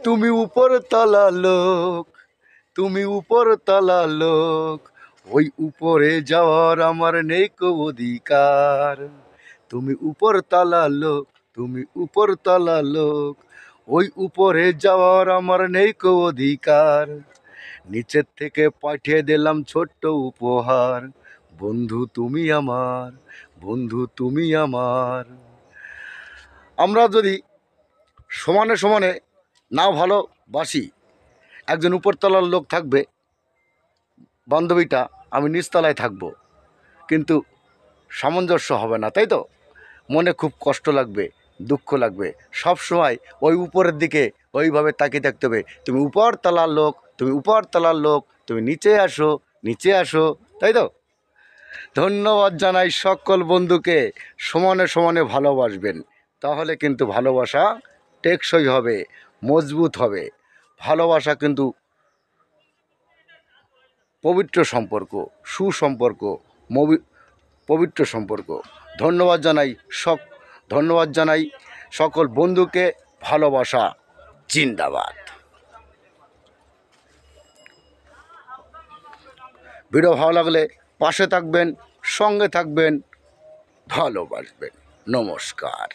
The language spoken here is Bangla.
তুমি উপর তলা লোক, তুমি উপর তলা লোক, ওই উপরে যাওয়ার আমার নেই কো অধিকার। তুমি উপর তলা লোক, তুমি উপর তলা লোক, ওই উপরে যাওয়ার আমার নেই কো অধিকার। নিচের থেকে পাঠিয়ে দিলাম ছোট্ট উপহার, বন্ধু তুমি আমার, বন্ধু তুমি আমার। আমরা যদি সমানে সমানে না ভালোবাসি, একজন উপরতলার লোক থাকবে, বান্ধবীটা আমি নিচতলায় থাকবো, কিন্তু সামঞ্জস্য হবে না, তাই তো? মনে খুব কষ্ট লাগবে, দুঃখ লাগবে, সব সময় ওই উপরের দিকে ওইভাবে তাকিয়ে থাকতে হবে। তুমি উপরতলার লোক, তুমি উপরতলার লোক, তুমি নিচে আসো, নিচে আসো, তাই তো? ধন্যবাদ জানাই সকল বন্ধুকে। সমানে সমানে ভালোবাসবেন, তাহলে কিন্তু ভালোবাসা টেকসই হবে, মজবুত হবে। ভালোবাসা কিন্তু পবিত্র সম্পর্ক, সুসম্পর্ক, পবিত্র সম্পর্ক। ধন্যবাদ জানাই ধন্যবাদ জানাই সকল বন্ধুকে। ভালোবাসা জিন্দাবাদ। ভিডিও ভালো লাগলে পাশে থাকবেন, সঙ্গে থাকবেন, ভালোবাসবেন। নমস্কার।